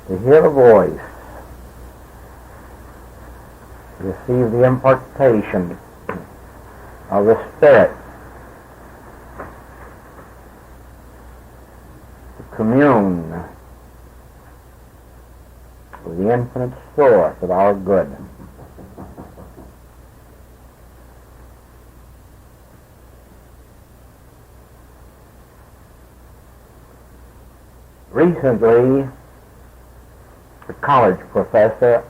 to hear the voice, to receive the impartation of the Spirit, to commune with the infinite source of our good. Recently, a college professor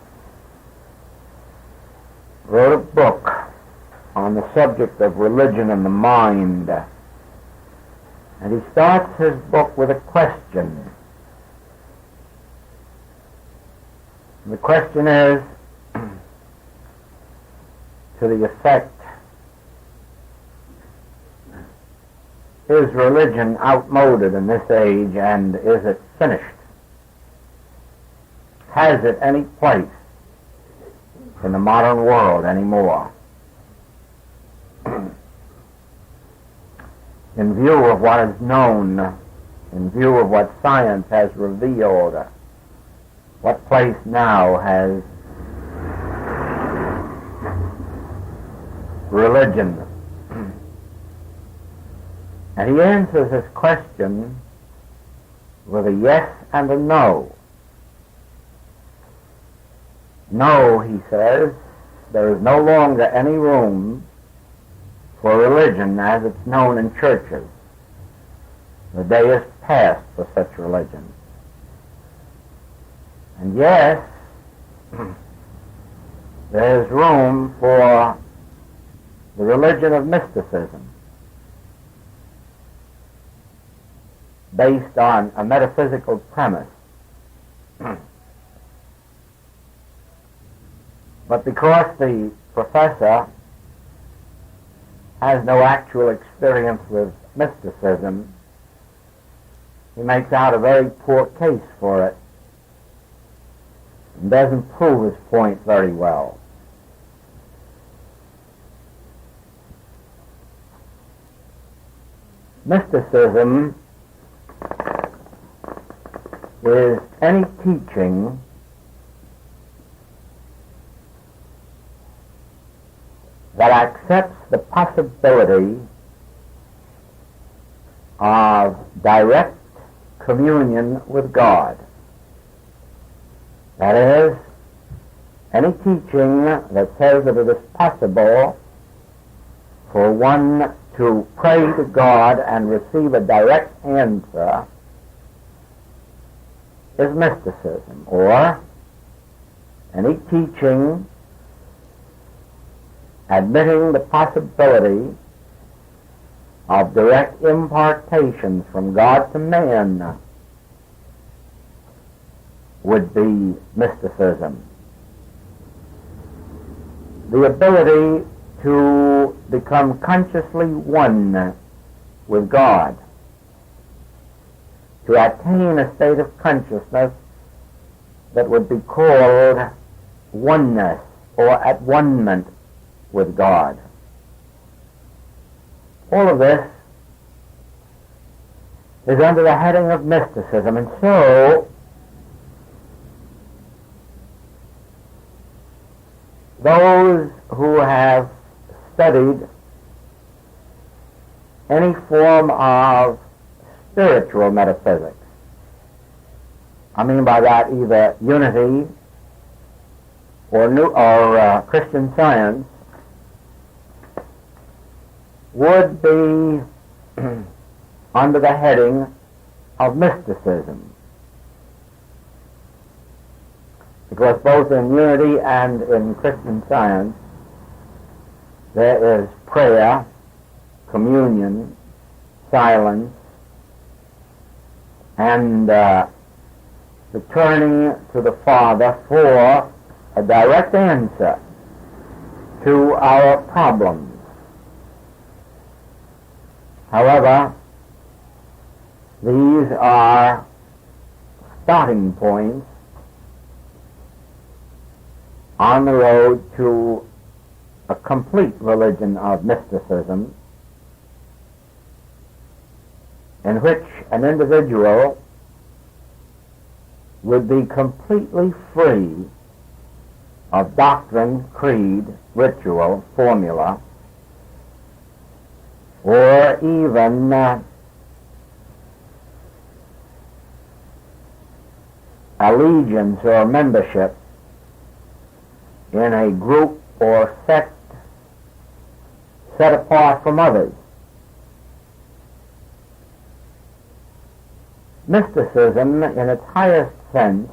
wrote a book on the subject of religion and the mind. And he starts his book with a question. And the question is to the effect, is religion outmoded in this age, and is it finished? Has it any place in the modern world anymore? In view of what is known, in view of what science has revealed, what place now has religion? And he answers this question with a yes and a no. No, he says, there is no longer any room for religion as it's known in churches. The day is past for such religion. And yes, there is room for the religion of mysticism, based on a metaphysical premise. But because the professor has no actual experience with mysticism, he makes out a very poor case for it and doesn't prove his point very well. Mysticism is any teaching that accepts the possibility of direct communion with God. That is, any teaching that says that it is possible for one to pray to God and receive a direct answer is mysticism, or any teaching admitting the possibility of direct impartations from God to man would be mysticism. The ability to become consciously one with God, to attain a state of consciousness that would be called oneness or at one-ment with God. All of this is under the heading of mysticism, and so those who have studied any form of spiritual metaphysics, I mean by that either unity or Christian Science, would be under the heading of mysticism. Because both in unity and in Christian Science there is prayer, communion, silence, and the turning to the Father for a direct answer to our problems. However, these are starting points on the road to a complete religion of mysticism, in which an individual would be completely free of doctrine, creed, ritual, formula, or even allegiance or membership in a group or sect set apart from others. Mysticism, in its highest sense,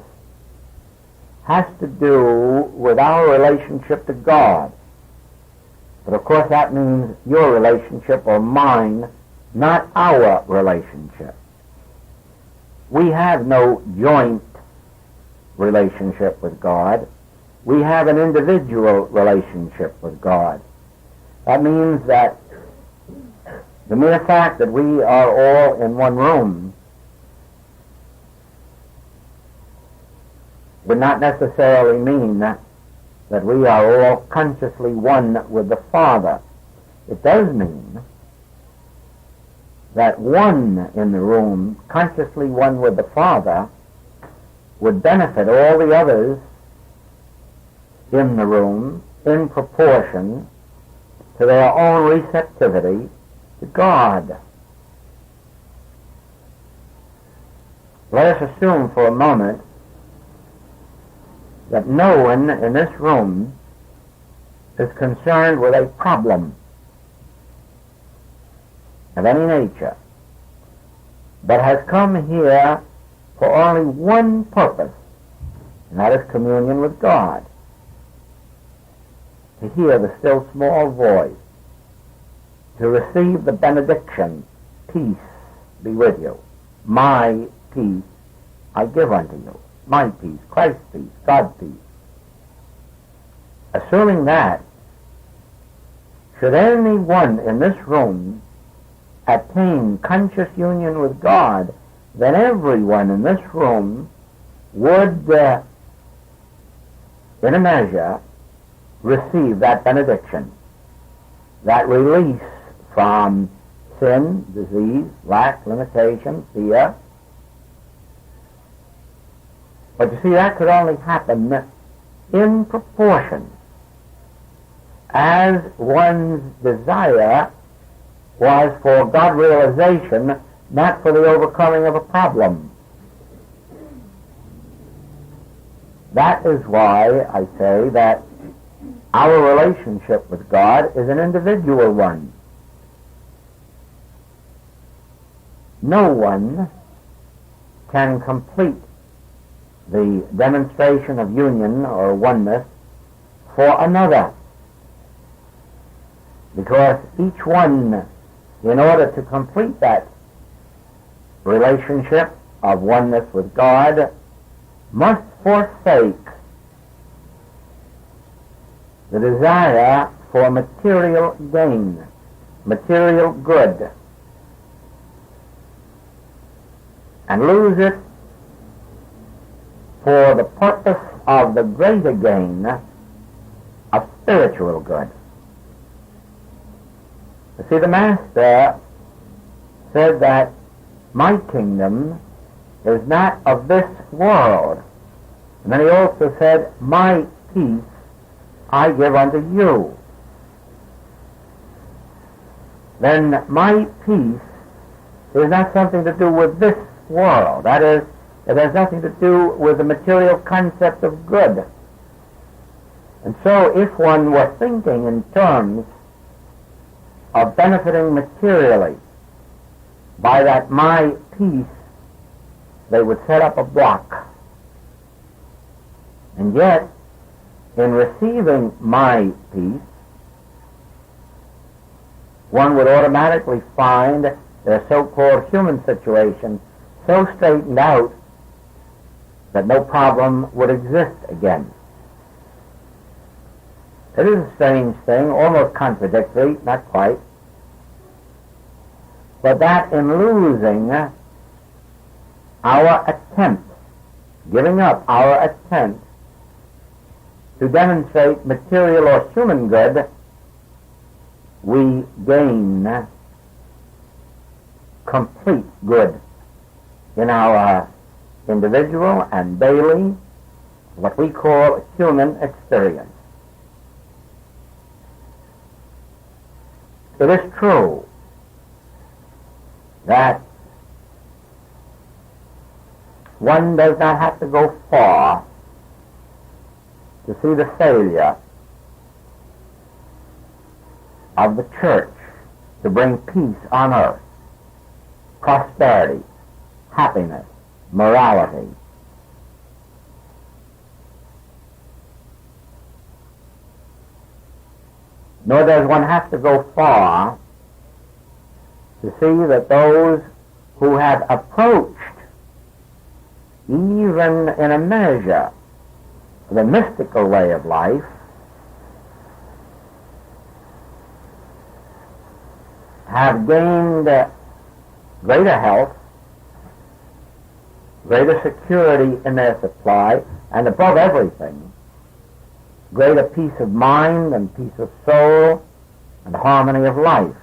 has to do with our relationship to God. But of course that means your relationship or mine, not our relationship. We have no joint relationship with God. We have an individual relationship with God. That means that the mere fact that we are all in one room would not necessarily mean that we are all consciously one with the Father. It does mean that one in the room, consciously one with the Father, would benefit all the others in the room in proportion to their own receptivity to God. Let us assume for a moment that no one in this room is concerned with a problem of any nature, but has come here for only one purpose, and that is communion with God, to hear the still small voice, to receive the benediction, peace be with you, my peace I give unto you. My peace, Christ's peace, God's peace. Assuming that, should anyone in this room attain conscious union with God, then everyone in this room would, in a measure, receive that benediction, that release from sin, disease, lack, limitation, fear. But you see, that could only happen in proportion as one's desire was for God realization, not for the overcoming of a problem. That is why I say that our relationship with God is an individual one. No one can complete the demonstration of union or oneness for another, because each one, in order to complete that relationship of oneness with God, must forsake the desire for material gain, material good, and lose it for the purpose of the greater gain of spiritual good. You see, the Master said that my kingdom is not of this world. And then he also said, my peace I give unto you. Then my peace is not something to do with this world. That is, it has nothing to do with the material concept of good. And so if one were thinking in terms of benefiting materially by that my peace, they would set up a block. And yet, in receiving my peace, one would automatically find their so-called human situation so straightened out that no problem would exist again. It is a strange thing, almost contradictory, not quite, but that in losing our attempt, giving up our attempt to demonstrate material or human good, we gain complete good in our individual and daily, what we call human experience. It is true that one does not have to go far to see the failure of the church to bring peace on earth, prosperity, happiness, morality. Nor does one have to go far to see that those who have approached, even in a measure, the mystical way of life, have gained greater health, greater security in their supply, and above everything, greater peace of mind and peace of soul and harmony of life.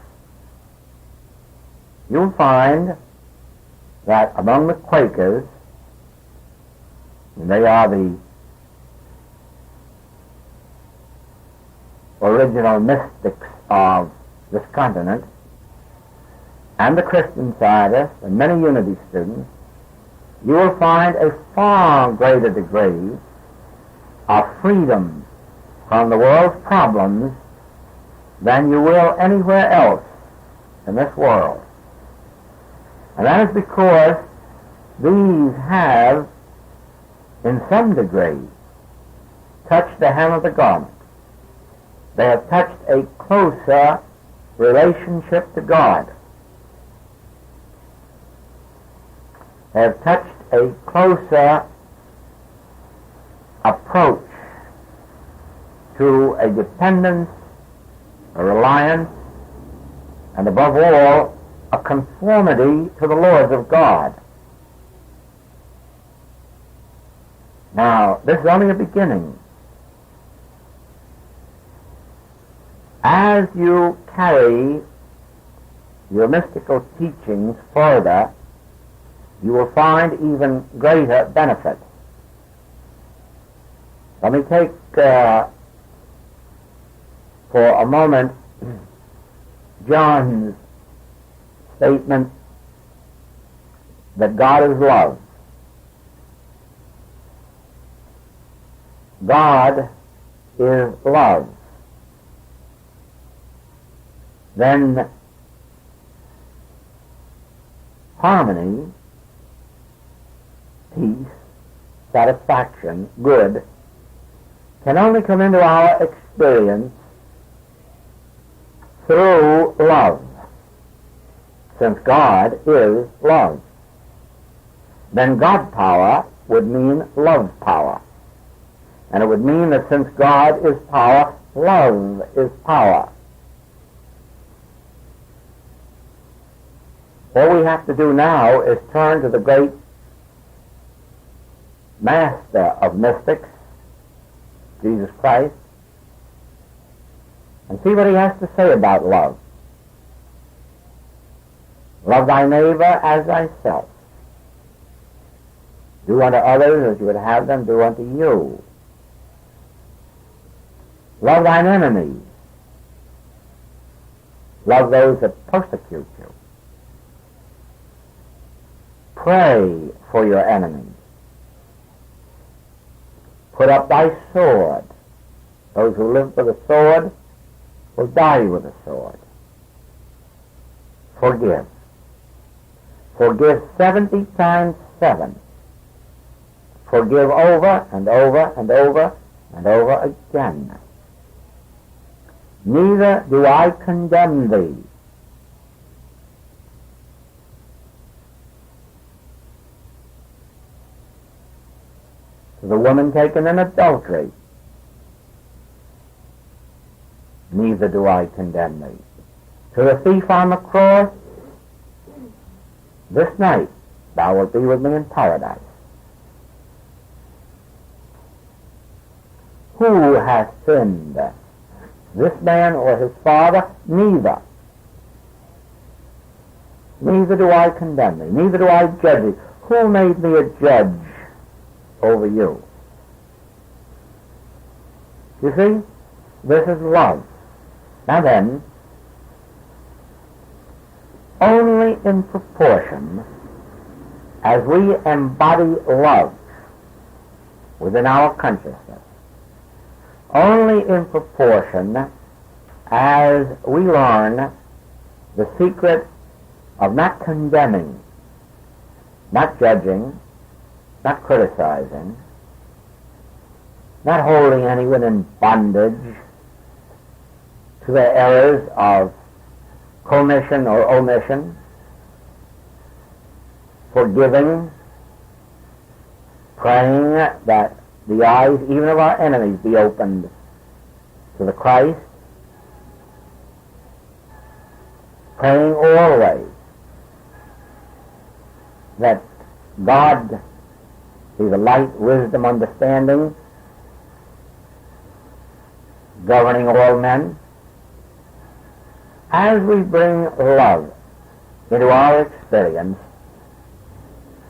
You'll find that among the Quakers, and they are the original mystics of this continent, and the Christian Scientists and many Unity students, you will find a far greater degree of freedom from the world's problems than you will anywhere else in this world. And that is because these have, in some degree, touched the hem of the garment. They have touched a closer relationship to God. They have touched a closer approach to a dependence, a reliance, and above all, a conformity to the laws of God. Now, this is only a beginning. As you carry your mystical teachings further, you will find even greater benefit. Let me take for a moment John's statement that God is love. God is love. Then harmony, peace, satisfaction, good, can only come into our experience through love, since God is love. Then God power would mean love power. And it would mean that since God is power, love is power. All we have to do now is turn to the great master of mystics, Jesus Christ, and see what he has to say about love. Love thy neighbor as thyself. Do unto others as you would have them do unto you. Love thine enemies. Love those that persecute you. Pray for your enemies. Put up thy sword. Those who live with a sword will die with a sword. Forgive. Forgive 70 times 7. Forgive over and over and over and over again. Neither do I condemn thee. To the woman taken in adultery, neither do I condemn thee. To the thief on the cross, this night thou wilt be with me in paradise. Who hath sinned? This man or his father? Neither. Neither do I condemn thee, neither do I judge thee. who made me a judge over you? You see, this is love. Now then, only in proportion as we embody love within our consciousness, only in proportion as we learn the secret of not condemning, not judging, not criticizing, not holding anyone in bondage to their errors of commission or omission, forgiving, praying that the eyes even of our enemies be opened to the Christ, praying always that God be the light, wisdom, understanding, governing all men. As we bring love into our experience,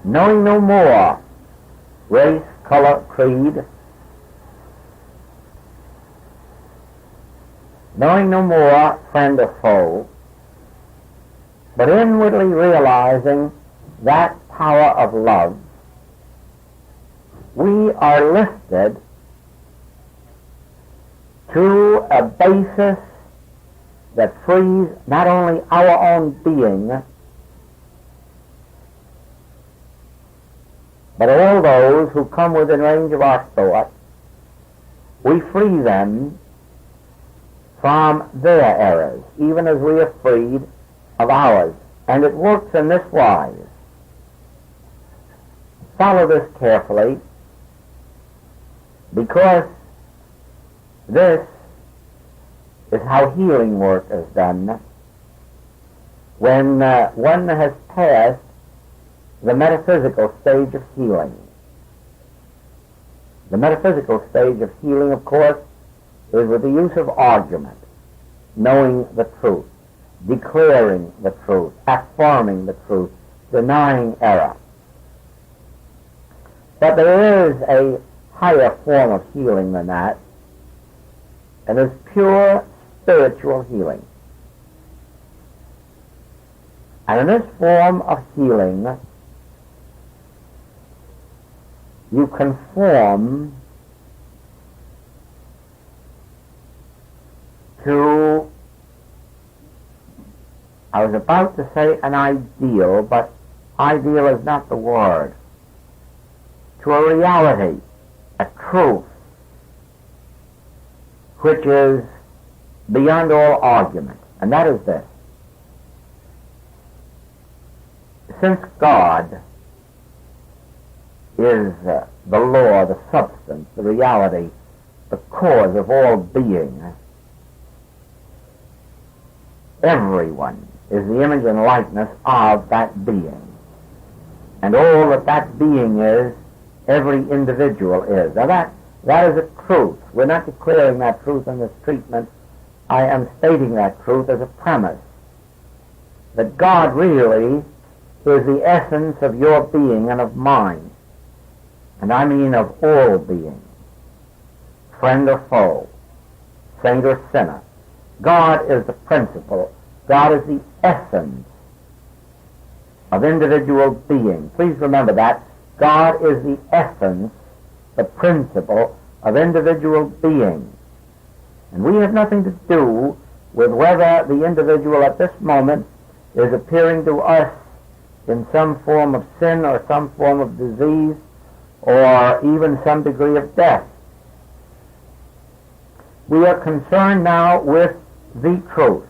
knowing no more race, color, creed, knowing no more friend or foe, but inwardly realizing that power of love, we are lifted to a basis that frees not only our own being, but all those who come within range of our thought. We free them from their errors, even as we are freed of ours. And it works in this wise. Follow this carefully, because this is how healing work is done when one has passed the metaphysical stage of healing. The metaphysical stage of healing, of course, is with the use of argument, knowing the truth, declaring the truth, affirming the truth, denying error. But there is a higher form of healing than that, and it's pure spiritual healing. And in this form of healing, you conform to, I was about to say an ideal, but ideal is not the word, to a reality, a truth, which is beyond all argument, and that is this. Since God is the law, the substance, the reality, the cause of all being, everyone is the image and likeness of that being. And all that that being is, every individual is. Now that is a truth. We're not declaring that truth in this treatment. I am stating that truth as a premise, that God really is the essence of your being and of mine, and I mean of all being, friend or foe, saint or sinner. God is the principle. God is the essence of individual being. Please remember that. God is the essence, the principle of individual being. And we have nothing to do with whether the individual at this moment is appearing to us in some form of sin or some form of disease or even some degree of death. We are concerned now with the truth.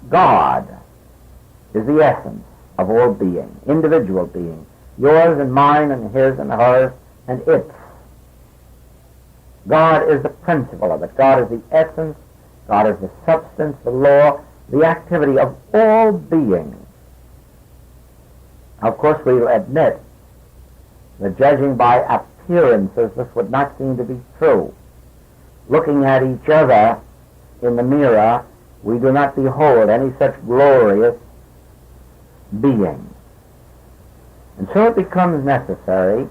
God is the essence of all being, individual being, yours and mine and his and hers and its. God is the principle of it. God is the essence. God is the substance, the law, the activity of all being. Of course, we will admit that judging by appearances, this would not seem to be true. Looking at each other in the mirror, we do not behold any such glorious being. And so it becomes necessary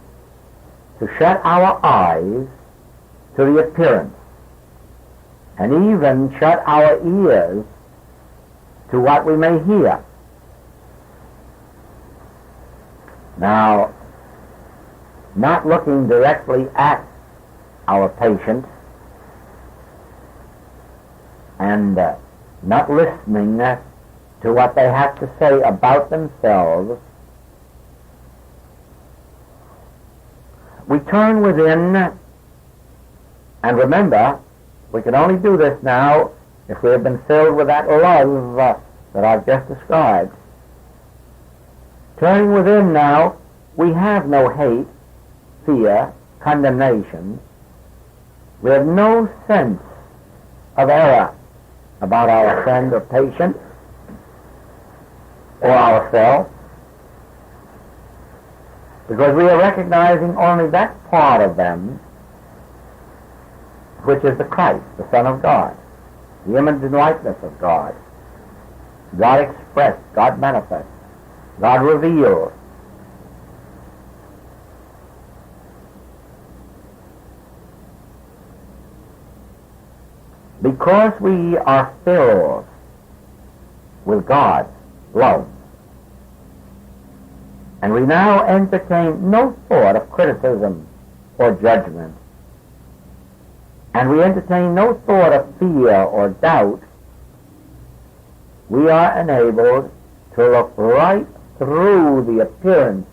to shut our eyes to the appearance, and even shut our ears to what we may hear. Now, not looking directly at our patient and not listening to what they have to say about themselves, we turn within, and remember, we can only do this now if we have been filled with that love that I've just described. Turning within now, we have no hate, fear, condemnation. We have no sense of error about our friend or patient or ourselves, because we are recognizing only that part of them which is the Christ, the Son of God, the image and likeness of God, God expressed, God manifest, God revealed. Because we are filled with God's love, and we now entertain no thought of criticism or judgment, and we entertain no thought of fear or doubt, we are enabled to look right through the appearance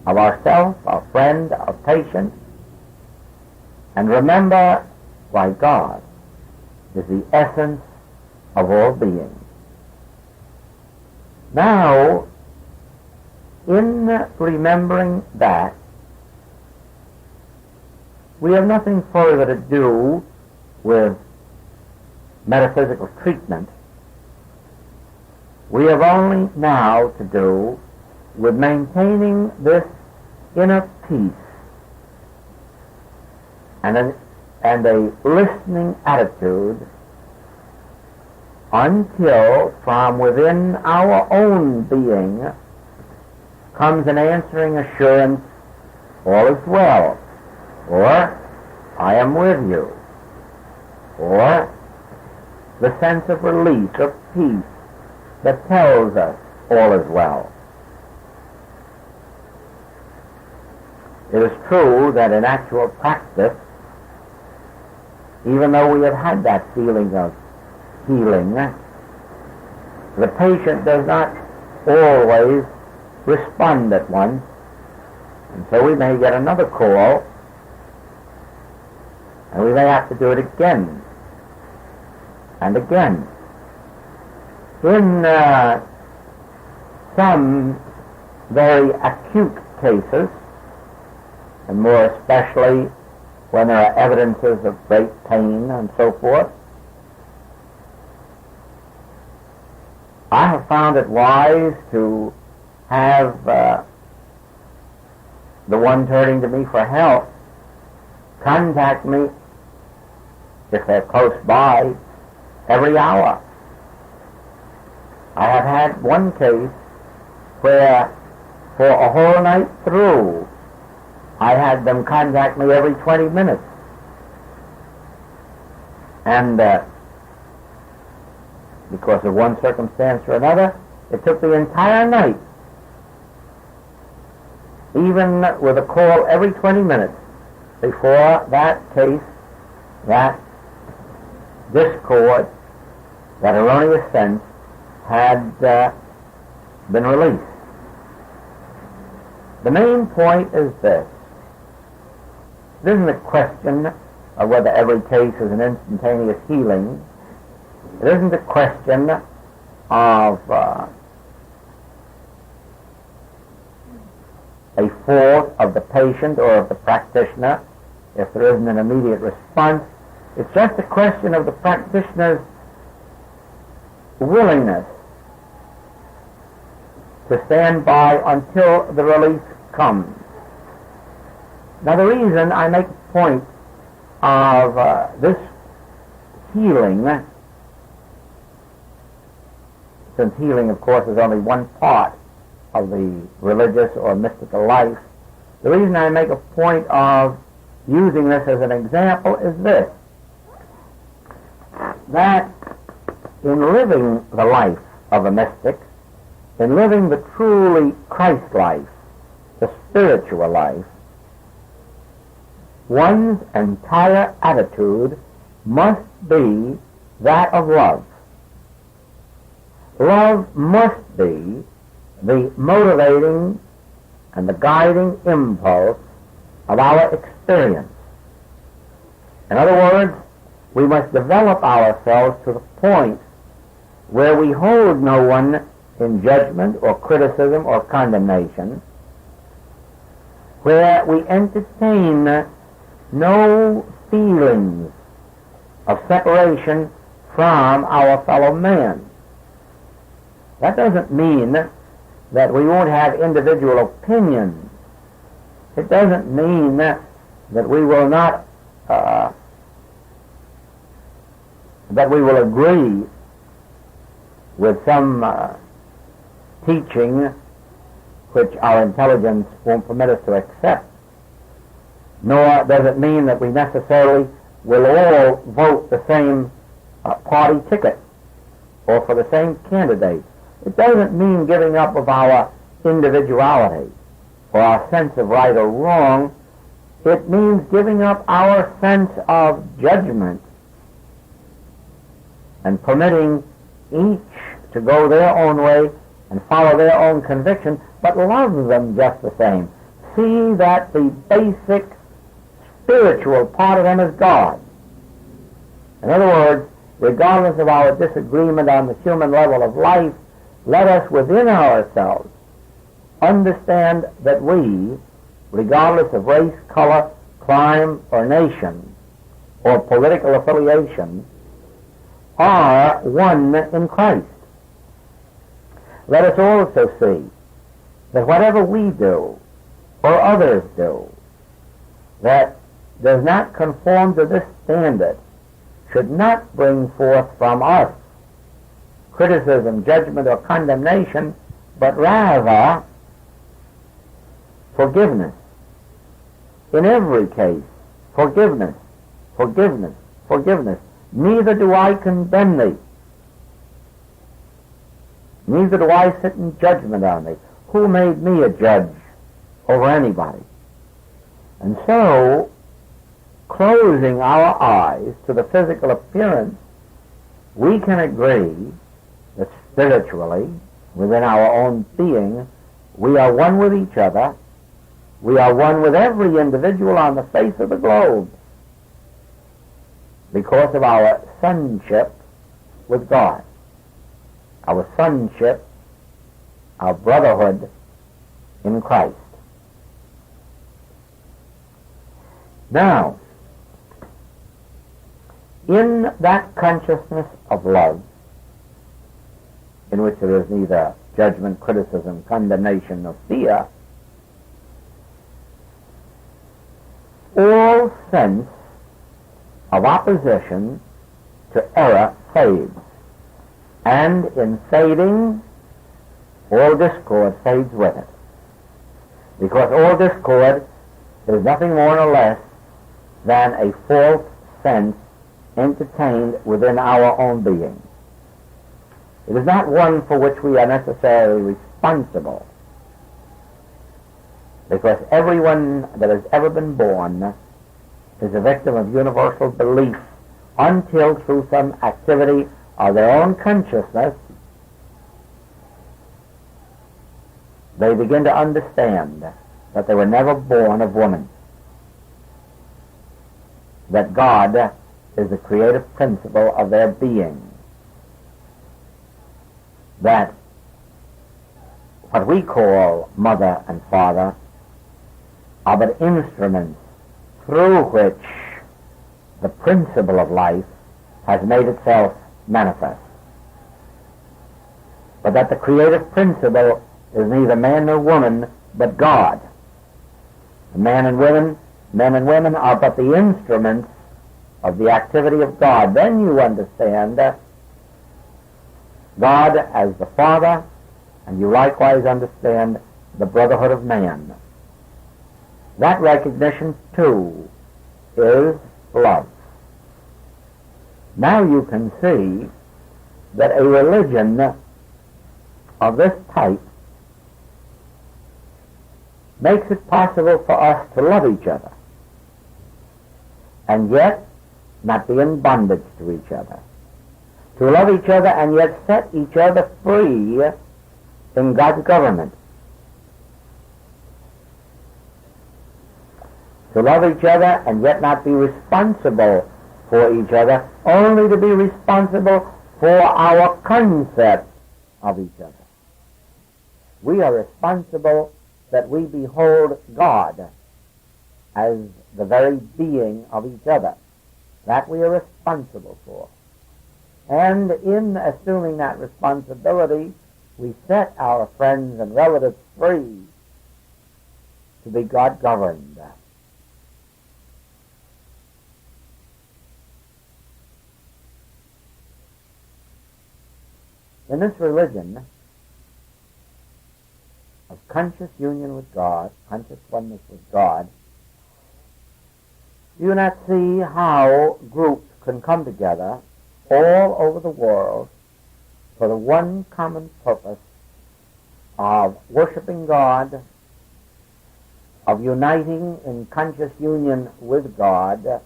of ourself, our friend, our patient, and remember why God is the essence of all being. Now, in remembering that, we have nothing further to do with metaphysical treatment. We have only now to do with maintaining this inner peace and a listening attitude until from within our own being comes an answering assurance, all is well, or I am with you, or the sense of release, of peace that tells us all is well. It is true that in actual practice, even though we have had that feeling of healing, the patient does not always respond at once, and so we may get another call, and we may have to do it again and again. In some very acute cases, and more especially when there are evidences of great pain and so forth, I have found it wise to have the one turning to me for help contact me, if they're close by, every hour. I have had one case where for a whole night through I had them contact me every 20 minutes. And because of one circumstance or another, it took the entire night, even with a call every 20 minutes, before that case, that discord, that erroneous sense had been released. The main point is this. It isn't a question of whether every case is an instantaneous healing. It isn't a question of a fault of the patient or of the practitioner if there isn't an immediate response. It's just a question of the practitioner's willingness to stand by until the release comes. Now, the reason I make a point of this healing, since healing, of course, is only one part of the religious or mystical life. The reason I make a point of using this as an example is this, that in living the life of a mystic, in living the truly Christ life, the spiritual life, one's entire attitude must be that of love. Love must be the motivating and the guiding impulse of our experience. In other words, we must develop ourselves to the point where we hold no one in judgment or criticism or condemnation, where we entertain no feelings of separation from our fellow man. That doesn't mean that we won't have individual opinions. It doesn't mean that we will not, that we will agree with some teaching which our intelligence won't permit us to accept. Nor does it mean that we necessarily will all vote the same party ticket or for the same candidate. It doesn't mean giving up of our individuality or our sense of right or wrong. It means giving up our sense of judgment and permitting each to go their own way and follow their own conviction, but love them just the same. See that the basic spiritual part of them is God. In other words, regardless of our disagreement on the human level of life, let us within ourselves understand that we, regardless of race, color, clime, or nation, or political affiliation, are one in Christ. Let us also see that whatever we do or others do that does not conform to this standard should not bring forth from us criticism, judgment, or condemnation, but rather forgiveness. In every case, forgiveness, forgiveness, forgiveness. Neither do I condemn thee. Neither do I sit in judgment on thee. Who made me a judge over anybody? And so, closing our eyes to the physical appearance, we can agree that spiritually, within our own being, we are one with each other. We are one with every individual on the face of the globe because of our sonship with God, our sonship, our brotherhood in Christ. Now, in that consciousness of love, in which there is neither judgment, criticism, condemnation, nor fear, all sense of opposition to error fades, and in fading, all discord fades with it. Because all discord is nothing more nor less than a false sense entertained within our own being. It is not one for which we are necessarily responsible, because everyone that has ever been born is a victim of universal belief until through some activity of their own consciousness they begin to understand that they were never born of woman, that God is the creative principle of their being, that what we call mother and father are but instruments through which the principle of life has made itself manifest, but that the creative principle is neither man nor woman, but God. Men and women are but the instruments of the activity of God. Then you understand God as the Father, and you likewise understand the brotherhood of man. That recognition, too, is love. Now you can see that a religion of this type makes it possible for us to love each other and yet not be in bondage to each other. To love each other and yet set each other free in God's government. To love each other and yet not be responsible for each other, only to be responsible for our concept of each other. We are responsible that we behold God as the very being of each other. That we are responsible for. And in assuming that responsibility, we set our friends and relatives free to be God-governed. In this religion of conscious union with God, conscious oneness with God, you do not see how groups can come together all over the world for the one common purpose of worshiping God, of uniting in conscious union with God,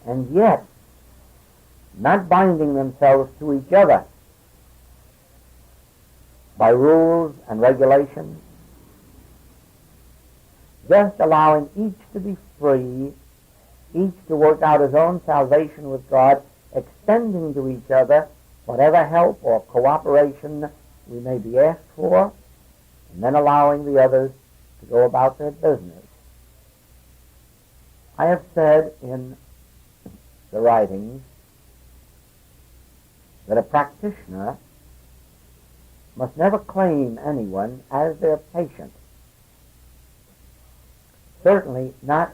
and yet not binding themselves to each other by rules and regulations, just allowing each to be free, each to work out his own salvation with God, extending to each other whatever help or cooperation we may be asked for, and then allowing the others to go about their business. I have said in the writings that a practitioner must never claim anyone as their patient, certainly not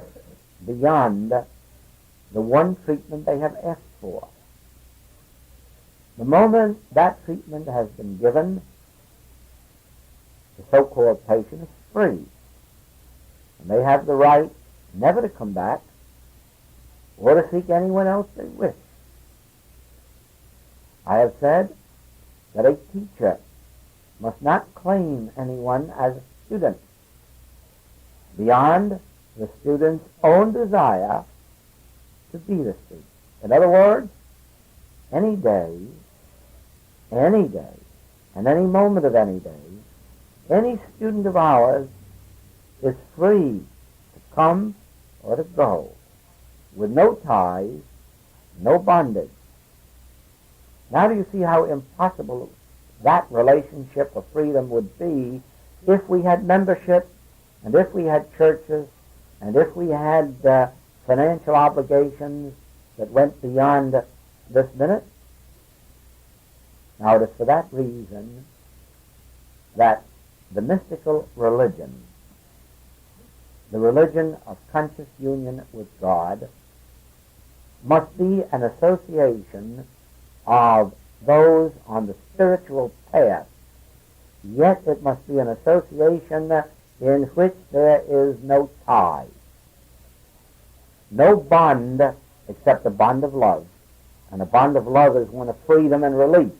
beyond the one treatment they have asked for. The moment that treatment has been given, the so-called patient is free, and they have the right never to come back or to seek anyone else they wish. I have said that a teacher must not claim anyone as a student beyond the student's own desire to be the student. In other words, any day, and any moment of any day, any student of ours is free to come or to go with no ties, no bondage. Now do you see how impossible that relationship of freedom would be if we had membership, and if we had churches, and if we had financial obligations that went beyond this minute? Now it is for that reason that the mystical religion, the religion of conscious union with God, must be an association of those on the spiritual path, yet it must be an association in which there is no tie, no bond except the bond of love, and a bond of love is one of freedom and release.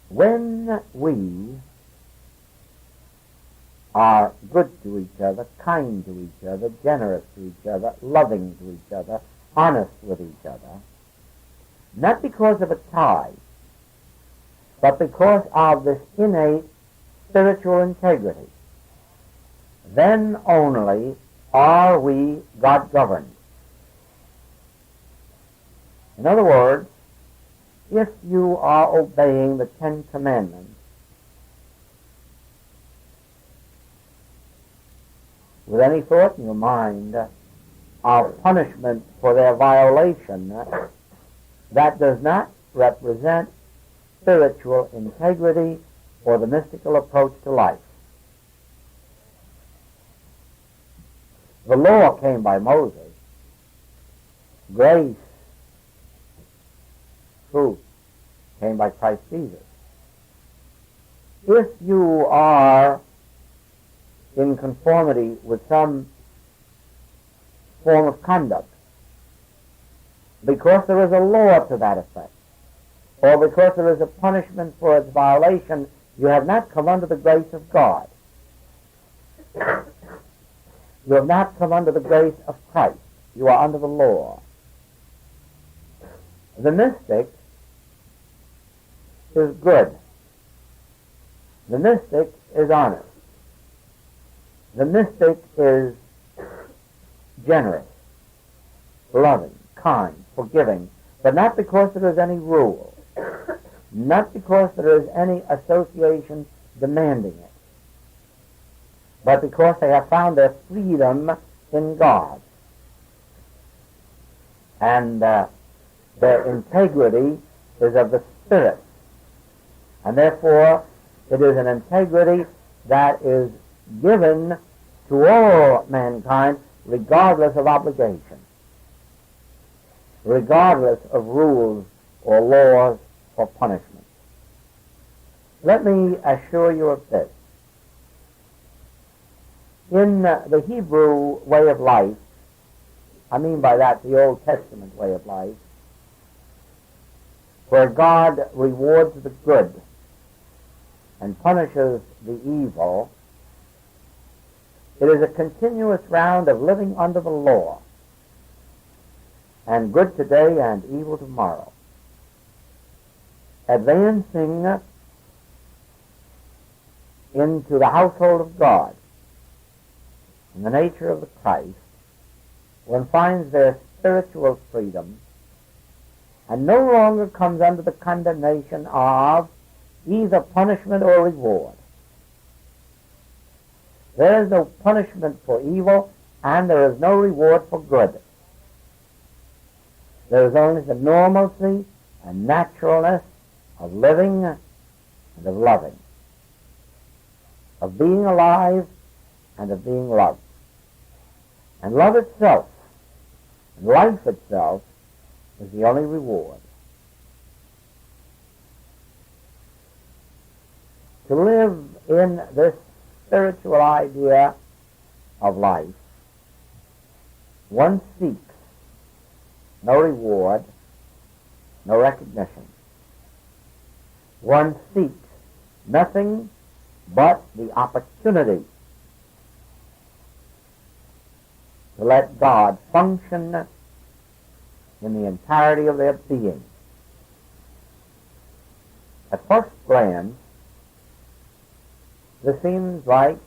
When we are good to each other, kind to each other, generous to each other, loving to each other, honest with each other, not because of a tie, but because of this innate spiritual integrity, then only are we God-governed. In other words, if you are obeying the Ten Commandments with any thought in your mind of punishment for their violation, that does not represent spiritual integrity or the mystical approach to life. The law came by Moses. Grace, truth, came by Christ Jesus. If you are in conformity with some form of conduct, because there is a law to that effect, or because there is a punishment for its violation, you have not come under the grace of God. You have not come under the grace of Christ. You are under the law. The mystic is good. The mystic is honest. The mystic is generous, loving, kind, forgiving, but not because there is any rule, not because there is any association demanding it, but because they have found their freedom in God. And their integrity is of the Spirit. And therefore, it is an integrity that is given to all mankind regardless of obligation, regardless of rules or laws or punishment. Let me assure you of this. In the Hebrew way of life, I mean by that the Old Testament way of life, where God rewards the good and punishes the evil, it is a continuous round of living under the law, and good today and evil tomorrow, advancing into the household of God in the nature of the Christ. One finds their spiritual freedom and no longer comes under the condemnation of either punishment or reward. There is no punishment for evil, and there is no reward for good. There is only the normalcy and naturalness of living and of loving, of being alive and of being loved. And love itself, and life itself, is the only reward. To live in this spiritual idea of life, one seeks no reward, no recognition. One seeks nothing but the opportunity to let God function in the entirety of their being. At first glance, this seems like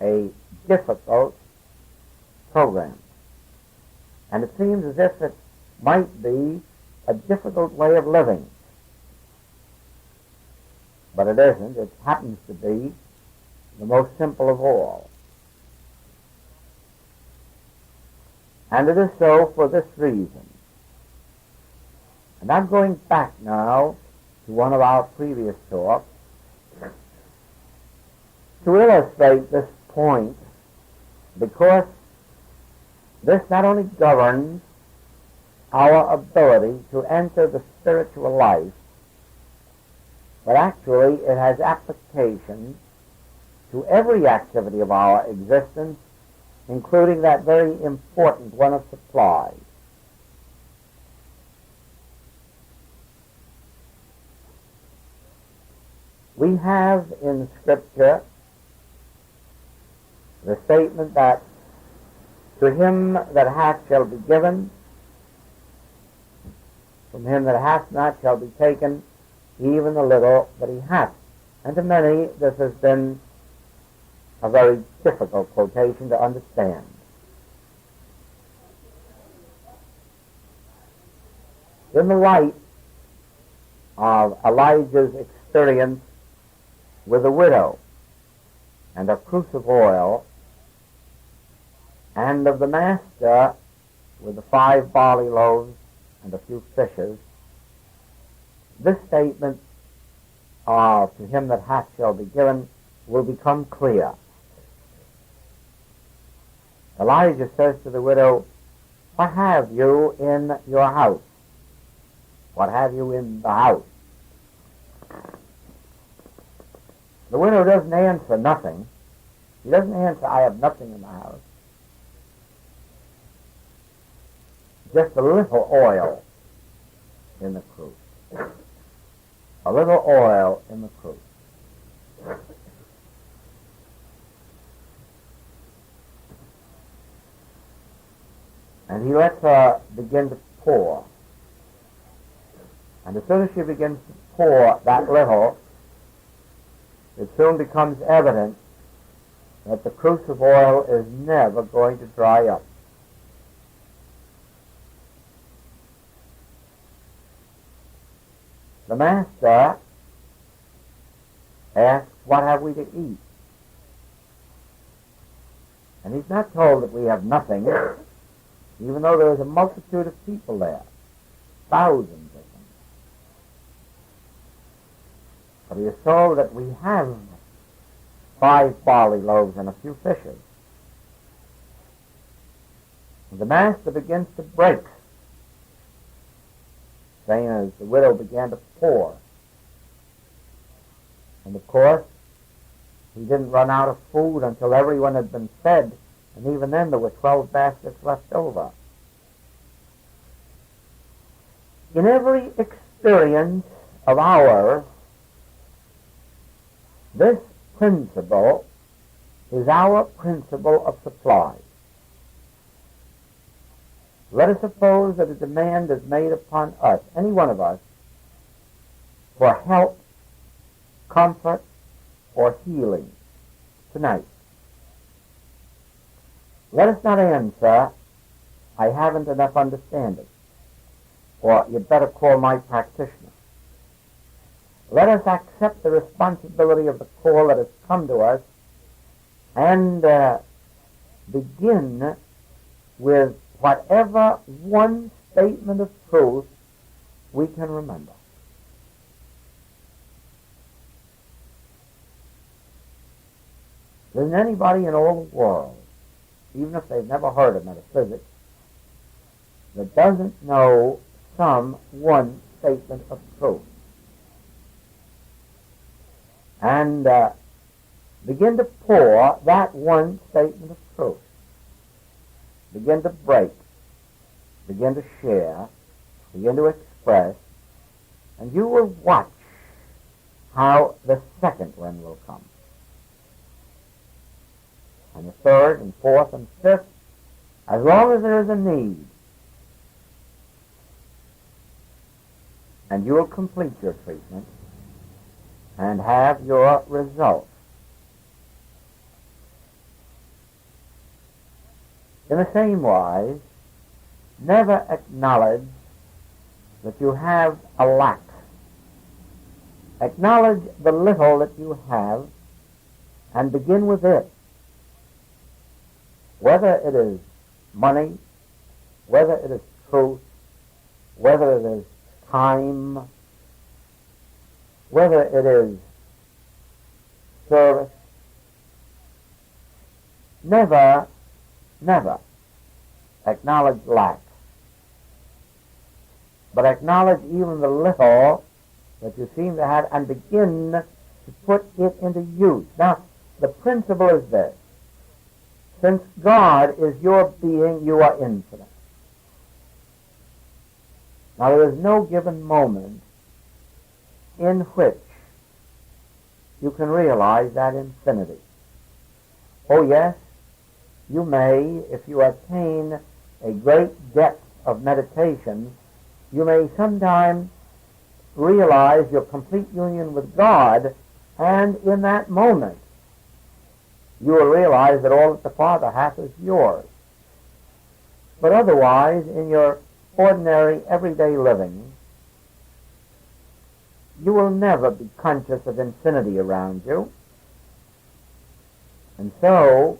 a difficult program, and it seems as if it might be a difficult way of living. But it isn't. It happens to be the most simple of all. And it is so for this reason. And I'm going back now to one of our previous talks to illustrate this point, because this not only governs our ability to enter the spiritual life, but actually it has application to every activity of our existence, including that very important one of supply. We have in Scripture the statement that to him that hath shall be given, from him that hath not shall be taken even the little that he hath. And to many this has been a very difficult quotation to understand. In the light of Elijah's experience with a widow and a cruse of oil, and of the master with the 5 barley loaves and a few fishes, this statement of to him that hath shall be given will become clear. Elijah says to the widow, "What have you in your house? What have you in the house?" The widow doesn't answer nothing. She doesn't answer, "I have nothing in the house." Just a little oil in the cruse. A little oil in the cruse. And he lets her begin to pour. And as soon as she begins to pour that little, it soon becomes evident that the cruse of oil is never going to dry up. The master asks, "What have we to eat?" And he's not told that we have nothing, even though there is a multitude of people there, thousands of them. But he is told that we have 5 barley loaves and a few fishes. And the master begins to break, saying as the widow began to pour. And of course, he didn't run out of food until everyone had been fed, and even then there were 12 baskets left over. In every experience of ours, this principle is our principle of supply. Let us suppose that a demand is made upon us, any one of us, for help, comfort, or healing tonight. Let us not answer, "I haven't enough understanding," or "You'd better call my practitioner." Let us accept the responsibility of the call that has come to us and begin with whatever one statement of truth we can remember. There isn't anybody in all the world, even if they've never heard of metaphysics, that doesn't know some one statement of truth. And begin to pour that one statement of truth. Begin to break, begin to share, begin to express, and you will watch how the second one will come. And the third and fourth and fifth, as long as there is a need. And you will complete your treatment and have your result. In the same wise, never acknowledge that you have a lack. Acknowledge the little that you have and begin with it. Whether it is money, whether it is truth, whether it is time, whether it is service, never acknowledge lack, but acknowledge even the little that you seem to have and begin to put it into use. Now, the principle is this. Since God is your being, you are infinite. Now, there is no given moment in which you can realize that infinity. Oh, yes, you may, if you attain a great depth of meditation, you may sometime realize your complete union with God, and in that moment, you will realize that all that the Father hath is yours. But otherwise, in your ordinary, everyday living, you will never be conscious of infinity around you. And so,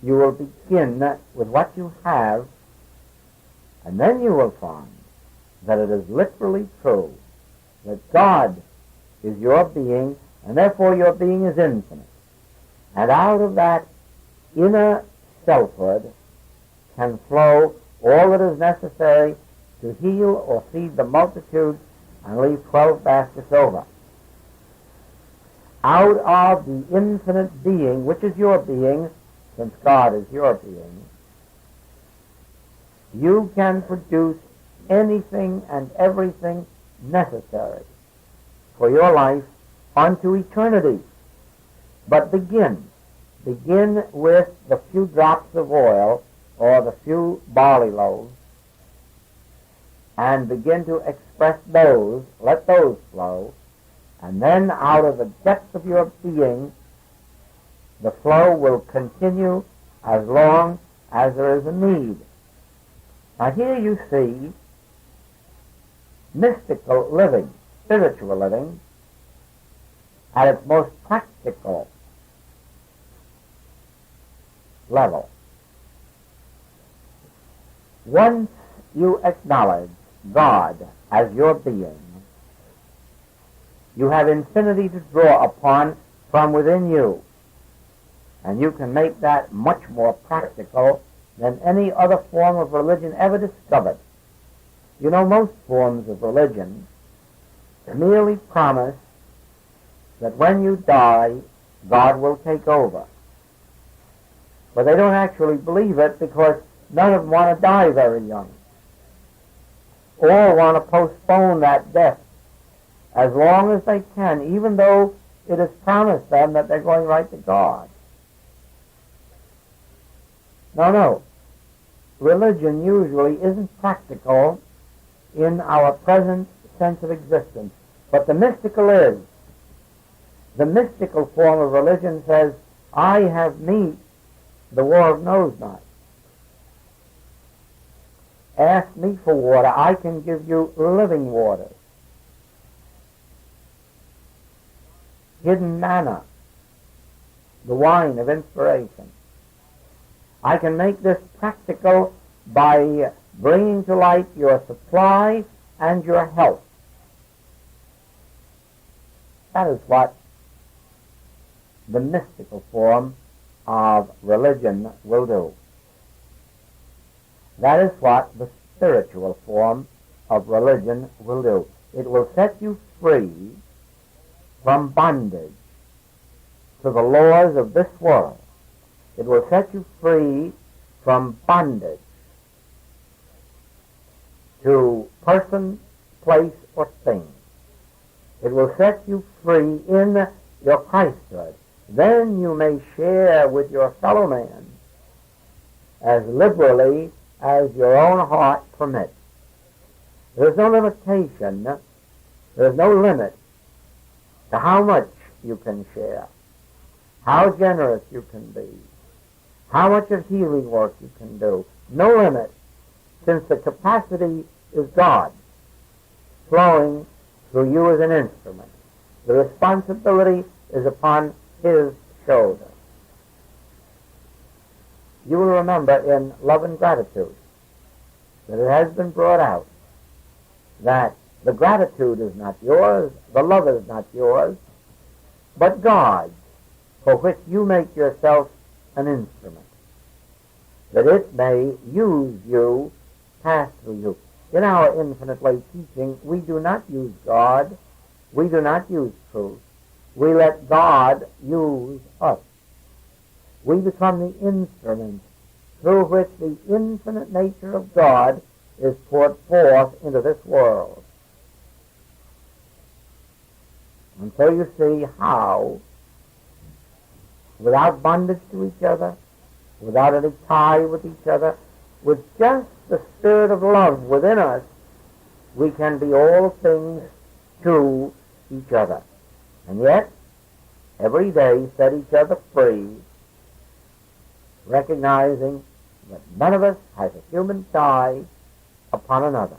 you will begin with what you have, and then you will find that it is literally true that God is your being, and therefore your being is infinite. And out of that inner selfhood can flow all that is necessary to heal or feed the multitude and leave 12 baskets over. Out of the infinite being, which is your being, since God is your being, you can produce anything and everything necessary for your life unto eternity. But begin with the few drops of oil or the few barley loaves, and begin to express those, let those flow, and then out of the depths of your being, the flow will continue as long as there is a need. Now here you see mystical living, spiritual living, at its most practical level. Once you acknowledge God as your being, you have infinity to draw upon from within you, and you can make that much more practical than any other form of religion ever discovered. You know, most forms of religion merely promise that when you die, God will take over. But they don't actually believe it, because none of them want to die very young. All want to postpone that death as long as they can, even though it is promised them that they're going right to God. No. Religion usually isn't practical in our present sense of existence, but the mystical is. The mystical form of religion says, I have meat the world knows not. Ask me for water, I can give you living water. Hidden manna, the wine of inspiration. I can make this practical by bringing to light your supply and your health. That is what the mystical form of religion will do. That is what the spiritual form of religion will do. It will set you free from bondage to the laws of this world. It will set you free from bondage to person, place, or thing. It will set you free in your Christhood. Then you may share with your fellow man as liberally as your own heart permits. There is no limitation, there is no limit to how much you can share, how generous you can be, how much of healing work you can do. No limit, since the capacity is God flowing through you as an instrument. The responsibility is upon His shoulder. You will remember in Love and Gratitude that it has been brought out that the gratitude is not yours, the love is not yours, but God's, for which you make yourself an instrument, that it may use you, pass through you. In our infinite way teaching, we do not use God, we do not use truth, we let God use us. We become the instrument through which the infinite nature of God is poured forth into this world. And so you see how, without bondage to each other, without any tie with each other, with just the spirit of love within us, we can be all things to each other. And yet, every day set each other free, recognizing that none of us has a human tie upon another.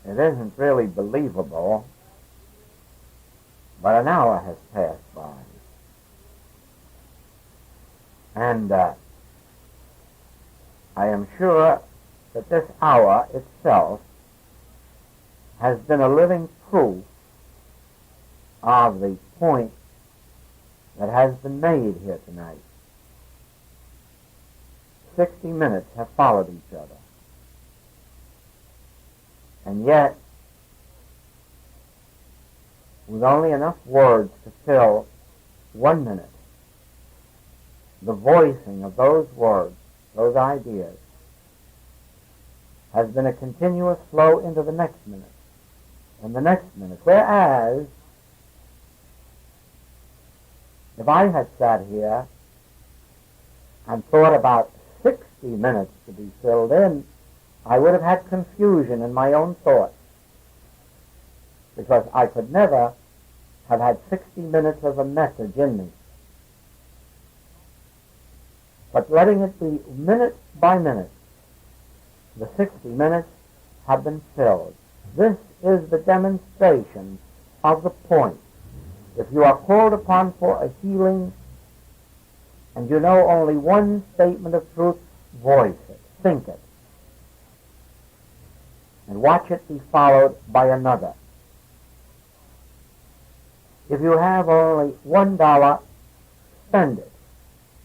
It isn't really believable, but an hour has passed by. And I am sure that this hour itself has been a living proof of the point that has been made here tonight. 60 minutes have followed each other. And yet, with only enough words to fill 1 minute, the voicing of those words, those ideas, has been a continuous flow into the next minute and the next minute. Whereas, if I had sat here and thought about 60 minutes to be filled in, I would have had confusion in my own thoughts, because I could never have had 60 minutes of a message in me. But letting it be minute by minute, the 60 minutes have been filled. This is the demonstration of the point. If you are called upon for a healing and you know only one statement of truth, voice it, think it, and watch it be followed by another. If you have only $1, spend it,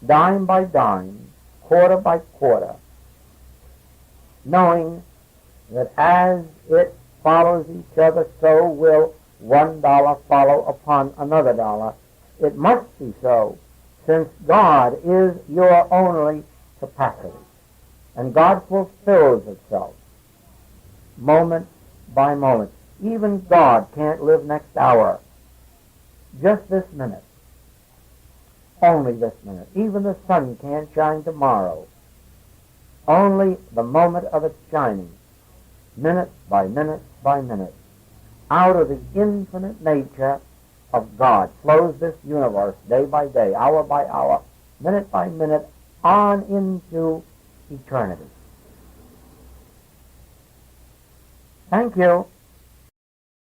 dime by dime, quarter by quarter, knowing that as it follows each other, so will $1 follow upon another dollar. It must be so, since God is your only capacity, and God fulfills itself moment by moment. Even God can't live next hour. Just this minute. Only this minute. Even the sun can't shine tomorrow. Only the moment of its shining. Minute by minute by minute. Out of the infinite nature of God flows this universe day by day, hour by hour, minute by minute, on into eternity. Thank you.